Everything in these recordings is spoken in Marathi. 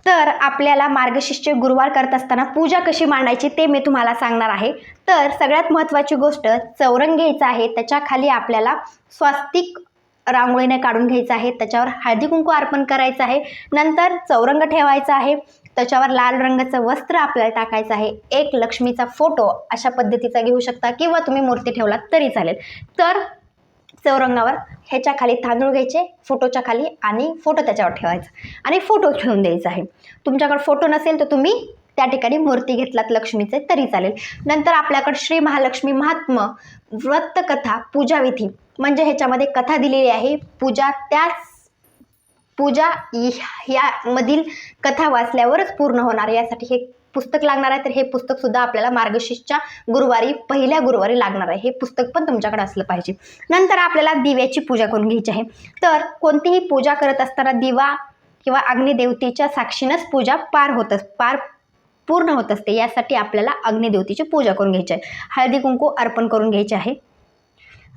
तर आपल्याला मार्गशीर्ष गुरुवार करत असताना पूजा कशी मांडायची ते मी तुम्हाला सांगणार आहे। तर सगळ्यात महत्त्वाची गोष्ट, चौरंग घ्यायचा आहे, त्याच्या खाली आपल्याला स्वास्तिक रांगोळीने काढून घ्यायचं आहे, त्याच्यावर हळदी कुंकू अर्पण करायचं आहे, नंतर चौरंग ठेवायचा आहे, त्याच्यावर लाल रंगाचं वस्त्र आपल्याला टाकायचं आहे, एक लक्ष्मीचा फोटो अशा पद्धतीचा घेऊ शकता किंवा तुम्ही मूर्ती ठेवलात तरी चालेल। तर चौरंगावर ह्याच्या खाली तांदूळ घ्यायचे, फोटोच्या खाली, आणि फोटो त्याच्यावर ठेवायचा आणि फोटो ठेवून द्यायचा आहे। तुमच्याकडे फोटो नसेल तर तुम्ही त्या ठिकाणी मूर्ती घेतलात लक्ष्मीचे तरी चालेल। नंतर आपल्याकडे श्री महालक्ष्मी महात्म्य व्रतकथा पूजाविधी म्हणजे ह्याच्यामध्ये कथा दिलेली आहे, पूजा यामधील कथा वाचल्यावरच पूर्ण होणार, यासाठी हे पुस्तक लागणार आहे। तर हे पुस्तक सुद्धा आपल्याला मार्गशीर्षच्या गुरुवारी, पहिल्या गुरुवारी लागणार आहे, हे पुस्तक पण तुमच्याकडे असलं पाहिजे। नंतर आपल्याला दिव्याची पूजा करून घ्यायची आहे। तर कोणतीही पूजा करत असताना दिवा किंवा अग्निदेवतेच्या साक्षीनंच पूजा पूर्ण होत असते, यासाठी आपल्याला अग्निदेवतेची पूजा करून घ्यायची आहे। हळदी कुंकू अर्पण करून घ्यायचे आहे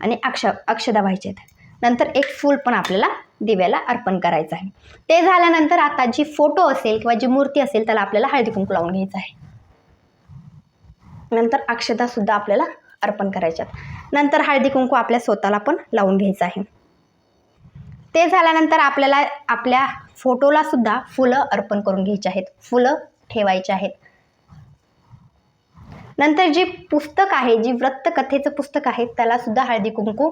आणि अक्षदा व्हायचे आहेत। नंतर एक फूल पण आपल्याला दिव्याला अर्पण करायचं आहे। ते झाल्यानंतर आता जी फोटो असेल किंवा जी मूर्ती असेल त्याला आपल्याला हळदी कुंकू लावून घ्यायचं आहे। नंतर अक्षदा सुद्धा आपल्याला अर्पण करायच्यात। नंतर हळदी कुंकू आपल्या स्वतःला पण लावून घ्यायचं आहे। ते झाल्यानंतर आपल्याला आपल्या फोटोला सुद्धा फुलं अर्पण करून घ्यायची आहेत, फुलं ठेवायचे आहेत। नंतर जी पुस्तक आहे, जी व्रतकथेचं पुस्तक आहे, त्याला सुद्धा हळदी कुंकू,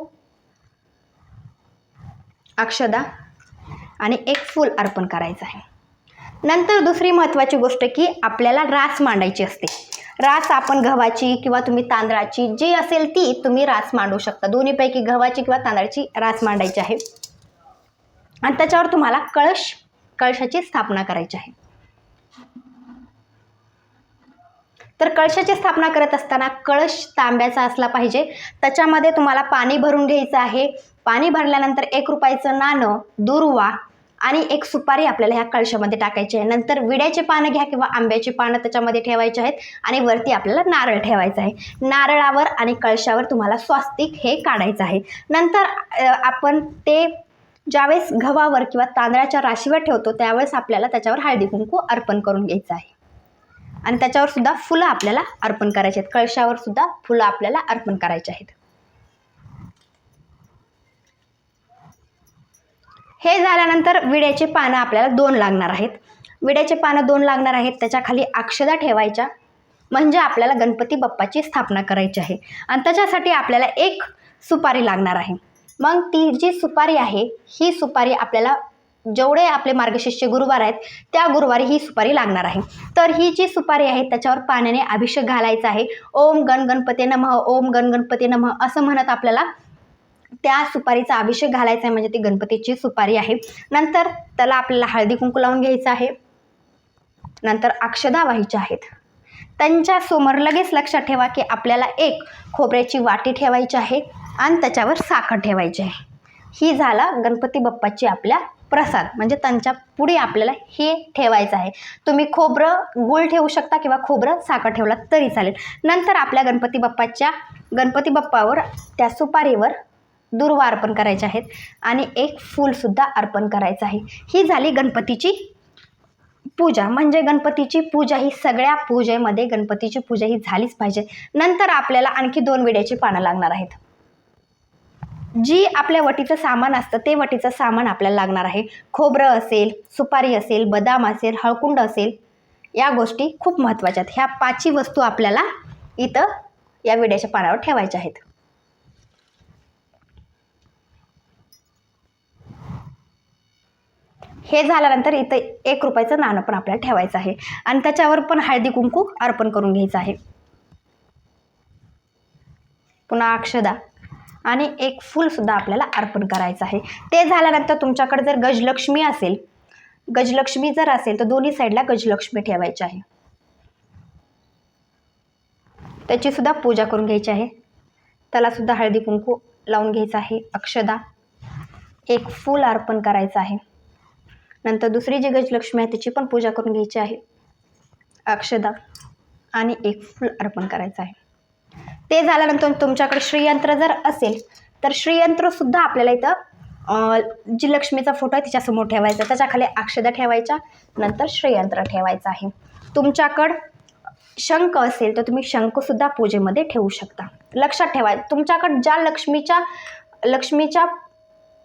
अक्षदा आणि एक फूल अर्पण करायचं आहे। नंतर दुसरी महत्त्वाची गोष्ट की आपल्याला रास मांडायची असते। रास आपण गव्हाची किंवा तुम्ही तांदळाची जी असेल ती तुम्ही रास मांडू शकता, दोन्हीपैकी गव्हाची किंवा तांदळाची रास मांडायची आहे। आणि त्याच्यावर तुम्हाला कळशाची स्थापना करायची आहे। तर कळशाची स्थापना करत असताना कळश तांब्याचा असला पाहिजे, त्याच्यामध्ये तुम्हाला पाणी भरून घ्यायचं आहे। पाणी भरल्यानंतर 1 रुपयाचं नाणं, दुर्वा आणि एक सुपारी आपल्याला ह्या कळशामध्ये टाकायची आहे। नंतर विड्याचे पानं घ्या किंवा आंब्याची पानं त्याच्यामध्ये ठेवायचे आहेत आणि वरती आपल्याला नारळ ठेवायचा आहे। नारळावर आणि कळशावर तुम्हाला स्वास्तिक हे काढायचं आहे। नंतर आपण ते ज्यावेळेस गव्हावर किंवा तांदळाच्या राशीवर ठेवतो त्यावेळेस आपल्याला त्याच्यावर हळदी कुंकू अर्पण करून घ्यायचं आहे आणि त्याच्यावर सुद्धा फुलं आपल्याला अर्पण करायची आहेत, कळशावर सुद्धा फुलं आपल्याला अर्पण करायची आहेत। हे झाल्यानंतर विड्याचे पानं आपल्याला 2 लागणार आहेत, विड्याचे पानं 2 लागणार आहेत, त्याच्या खाली अक्षदा ठेवायच्या, म्हणजे आपल्याला गणपती बाप्पाची स्थापना करायची आहे। आणि त्याच्यासाठी आपल्याला एक सुपारी लागणार आहे। मग ती जी सुपारी आहे, ही सुपारी आपल्याला जेवढे आपले मार्गशीर्ष गुरुवार आहेत त्या गुरुवारी ही सुपारी लागणार आहे। तर ही जी सुपारी आहे त्याच्यावर पाण्याने अभिषेक घालायचा आहे। ओम गण गणपती नमः, ओम गण गणपती नमः असं म्हणत आपल्याला त्या सुपारीचा अभिषेक घालायचा आहे, म्हणजे ती गणपतीची सुपारी आहे। नंतर त्याला आपल्याला हळदी कुंकू लावून घ्यायचं आहे। नंतर अक्षदा व्हायच्या आहेत। त्यांच्या समोर लगेच लक्षात ठेवा की आपल्याला एक खोबऱ्याची वाटी ठेवायची आहे आणि त्याच्यावर साखर ठेवायची आहे। ही झाला गणपती बाप्पाची आपल्या प्रसाद, म्हणजे त्यांच्या पुढे आपल्याला हे ठेवायचं आहे। तुम्ही खोबरं गूळ ठेवू शकता किंवा खोबरं साखर ठेवला तरी चालेल। नंतर आपल्या गणपती बाप्पावर त्या सुपारीवर दुर्वा अर्पण करायचे आहेत आणि एक फूल सुद्धा अर्पण करायचं आहे। ही झाली गणपतीची पूजा, म्हणजे गणपतीची पूजा ही सगळ्या पूजेमध्ये गणपतीची पूजा ही झालीच पाहिजे। नंतर आपल्याला आणखी 2 विड्याची पानं लागणार आहेत। जी आपल्या वटीचं सामान असतं ते वटीचं सामान आपल्याला लागणार आहे। खोबरं असेल, सुपारी असेल, बदाम असेल, हळकुंड असेल, या गोष्टी खूप महत्त्वाच्या आहेत। ह्या 5 वस्तू आपल्याला इथं या विड्याच्या पानावर ठेवायच्या आहेत। हे झाल्यानंतर इथं 1 रुपयाचं नाणं पण आपल्याला ठेवायचं आहे आणि त्याच्यावर पण हळदी कुंकू अर्पण करून घ्यायचं आहे। पुन्हा अक्षदा आणि एक फूल सुद्धा आपल्याला अर्पण करायचं आहे। ते झाल्यानंतर तुमच्याकडे जर गजलक्ष्मी जर असेल तर दोन्ही साईडला गजलक्ष्मी ठेवायची आहे, त्याची सुद्धा पूजा करून घ्यायची आहे। त्याला सुद्धा हळदी कुंकू लावून घ्यायचं आहे, अक्षदा, एक फूल अर्पण करायचं आहे। नंतर दुसरी जी गजलक्ष्मी आहे त्याची पण पूजा करून घ्यायची आहे, अक्षदा आणि एक फूल अर्पण करायचं आहे। ते झाल्यानंतर तुमच्याकडे श्रीयंत्र जर असेल तर श्रीयंत्र सुद्धा आपल्याला इथं जी लक्ष्मीचा फोटो आहे तिच्यासमोर ठेवायचा, त्याच्याखाली अक्षदा ठेवायच्या, नंतर श्रीयंत्र ठेवायचं आहे. तुमच्याकडं शंख असेल तर तुम्ही शंखसुद्धा पूजेमध्ये ठेवू शकता. लक्षात ठेवा, तुमच्याकडं ज्या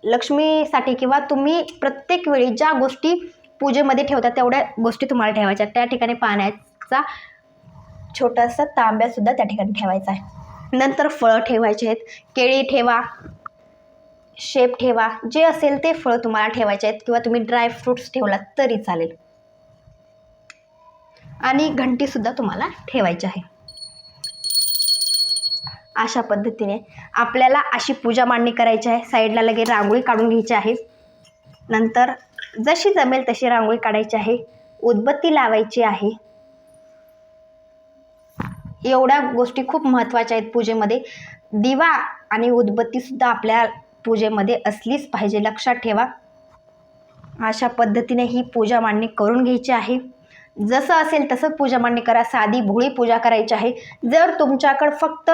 लक्ष्मीसाठी किंवा तुम्ही प्रत्येक वेळी ज्या गोष्टी पूजेमध्ये ठेवता तेवढ्या गोष्टी तुम्हाला ठेवायच्या. त्या ठिकाणी पाण्याचा छोटासा तांब्यासुद्धा त्या ठिकाणी ठेवायचा आहे. नंतर फळं ठेवायचे आहेत. केळी ठेवा, शेप ठेवा, जे असेल ते फळं तुम्हाला ठेवायचे आहेत किंवा तुम्ही ड्रायफ्रूट्स ठेवलात तरी चालेल. आणि घंटीसुद्धा तुम्हाला ठेवायची आहे. अशा पद्धतीने आपल्याला अशी पूजा मांडणी करायची आहे. साईडला लगे रांगोळी काढून घ्यायची आहे. नंतर जशी जमेल तशी रांगोळी काढायची आहे. उदबत्ती लावायची आहे. एवढ्या गोष्टी खूप महत्त्वाच्या आहेत पूजेमध्ये. दिवा आणि उदबत्तीसुद्धा आपल्या पूजेमध्ये असलीच पाहिजे, लक्षात ठेवा. अशा पद्धतीने ही पूजा मांडणी करून घ्यायची आहे. जसं असेल तसं पूजा मांडणी करा. साधी भोळी पूजा करायची आहे. जर तुमच्याकडं फक्त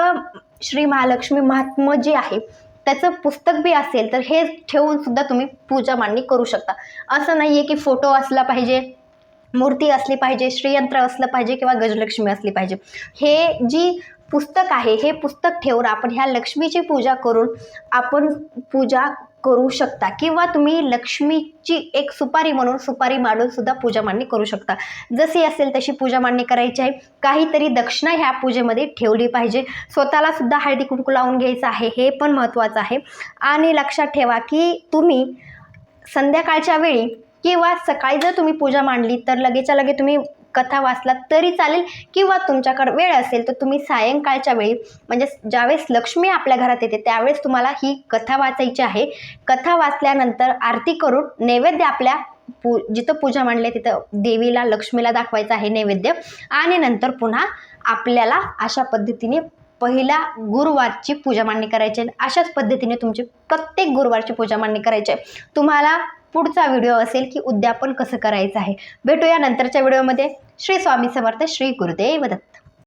श्री महालक्ष्मी महात्म्य जे आहे त्याचं पुस्तक बी असेल तर हे ठेवून सुद्धा तुम्ही पूजा मांडणी करू शकता. असं नाही आहे की फोटो असला पाहिजे, मूर्ती असली पाहिजे, श्रीयंत्र असलं पाहिजे किंवा गजलक्ष्मी असली पाहिजे. हे जी पुस्तक आहे हे पुस्तक ठेवून आपण ह्या लक्ष्मीची पूजा करून आपण पूजा करू शकता किंवा तुम्ही लक्ष्मीची एक सुपारी म्हणून सुपारी मांडून सुद्धा पूजा मांडणी करू शकता. जशी असेल तशी पूजा मांडणी करायची आहे. काहीतरी दक्षिणा ह्या पूजेमध्ये ठेवली पाहिजे. स्वतःला सुद्धा हळदी कुंकू लावून घ्यायचं आहे, हे पण महत्त्वाचं आहे. आणि लक्षात ठेवा की तुम्ही संध्याकाळच्या वेळी किंवा सकाळी जर तुम्ही पूजा मांडली तर लगेच्या लगे तुम्ही कथा वाचलात तरी चालेल किंवा तुमच्याकडे वेळ असेल तर तुम्ही सायंकाळच्या वेळी म्हणजे ज्यावेळेस लक्ष्मी आपल्या घरात येते त्यावेळेस तुम्हाला ही कथा वाचायची आहे. कथा वाचल्यानंतर आरती करून नैवेद्य आपल्या जिथं पूजा मांडली तिथं देवीला लक्ष्मीला दाखवायचं आहे नैवेद्य. आणि नंतर पुन्हा आपल्याला अशा पद्धतीने पहिला गुरुवारची पूजा मांडणी करायची आहे. अशाच पद्धतीने तुमची प्रत्येक गुरुवारची पूजा मांडणी करायची आहे. तुम्हाला पुढचा व्हिडिओ असेल की उद्यापन कसं करायचं आहे. भेटूया नंतरच्या व्हिडिओमध्ये. श्री स्वामी समर्थ. श्री गुरुदेव दत्त.